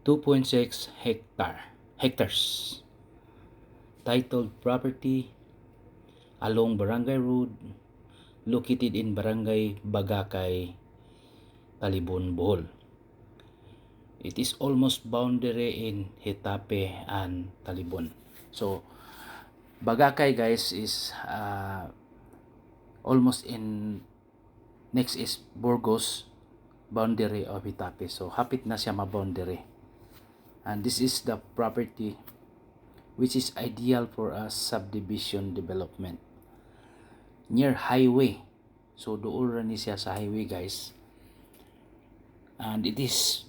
2.6 hectares. Titled property along Barangay Road, located in Barangay Bagakay, Talibon, Bohol. It is almost boundary in Hitape and Talibon. So Bagakay, guys, is almost in, next is Burgos, boundary of Hitape. So hapit na siya ma-boundary. And this is the property which is ideal for a subdivision development near highway. So doon rin siya sa highway, guys. And it is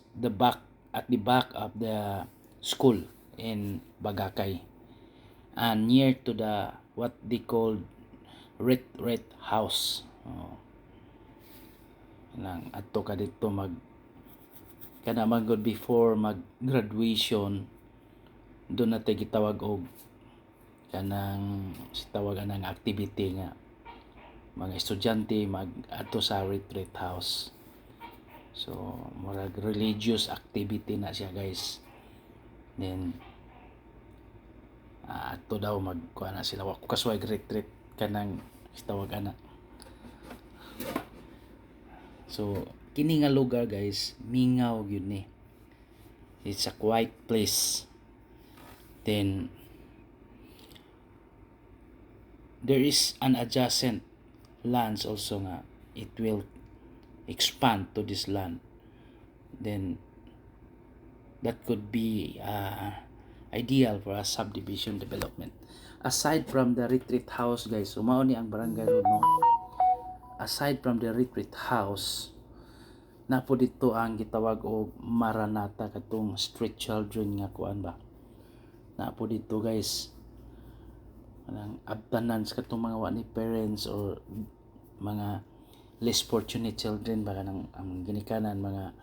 at the back of the school in Bagakay, and near to the what they call ret house. Lang adto ka dito kada magod before mag graduation, doon natin gitawag og kanang tawagan ng activity nga mga estudyante mag adto sa retreat house. So murag religious activity na siya, guys. Then adto daw magkuha na sila, wako kasway retreat kanang tawag ana. So kini nga lugar, guys, mingaw gyud ni. It's a quiet place. Then there is an adjacent lands also nga it will expand to this land. Then that could be ideal for a subdivision development. Aside from the retreat house, guys, so mao ni ang Barangay Road, no? Aside from the retreat house, napo dito ang gitawag og Maranatha, katong street children nga kuan ba. Napo dito, guys, anang abtanan sa katong mga wani parents or mga less fortunate children ba kanang ang ginikanan mga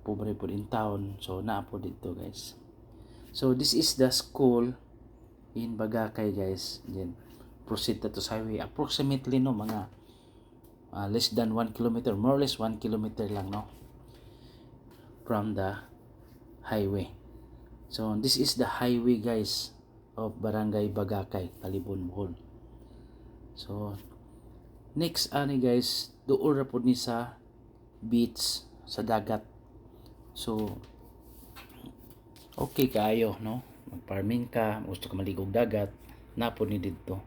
pobre po in town. So napo dito, guys. So this is the school in Bagakay, guys. Then proceed to sa highway, approximately, no, mga less than 1 kilometer, more or less 1 kilometer lang, no, from the highway. So this is the highway, guys, of Barangay Bagakay, Talibon, Bohol. So next guys, doon ra pud ni sa beach, sa dagat. So okay kaayo, no, mag-farming ka, gusto ka maligog dagat, napod ni dito.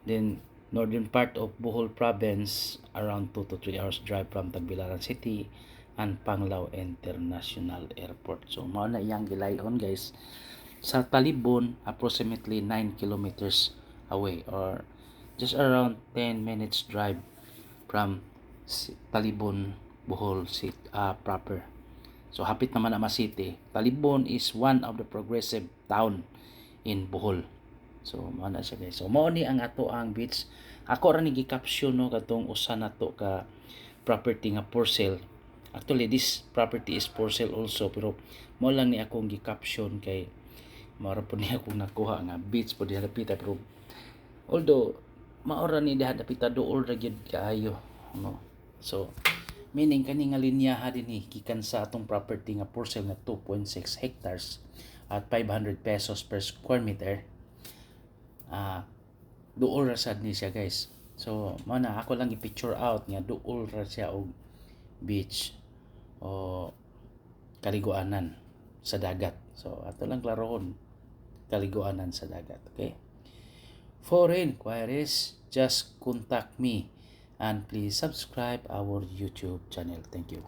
Then northern part of Bohol province, around 2 to 3 hours drive from Tagbilaran City and Panglao International Airport. So mao na iyang gilayon, guys. Sa Talibon, approximately 9 kilometers away, or just around 10 minutes drive from Talibon, Bohol City proper. So hapit naman na city. Talibon is one of the progressive town in Bohol. So mao na siya, guys. So mao ni ang ato ang beach. Ako ra ni gi-caption, no, katong usa nato ka property nga for sale. Actually this property is for sale also, pero mao lang ni akong gi-caption kay mao po ni akong nakuha nga beach po diha dapita, pero although mao ra ni diha dapita dool ra gyud kaayo, no. So meaning kani nga linyaha dinhi gikan sa atong property nga for sale nga 2.6 hectares at 500 pesos per square meter. Duol ra sad ni siya, guys. So mao na ako lang i-picture out nga duol ra siya og beach o kaliguanan sa dagat. So ato lang klarohon, kaliguanan sa dagat, okay? For inquiries, just contact me and please subscribe our YouTube channel. Thank you.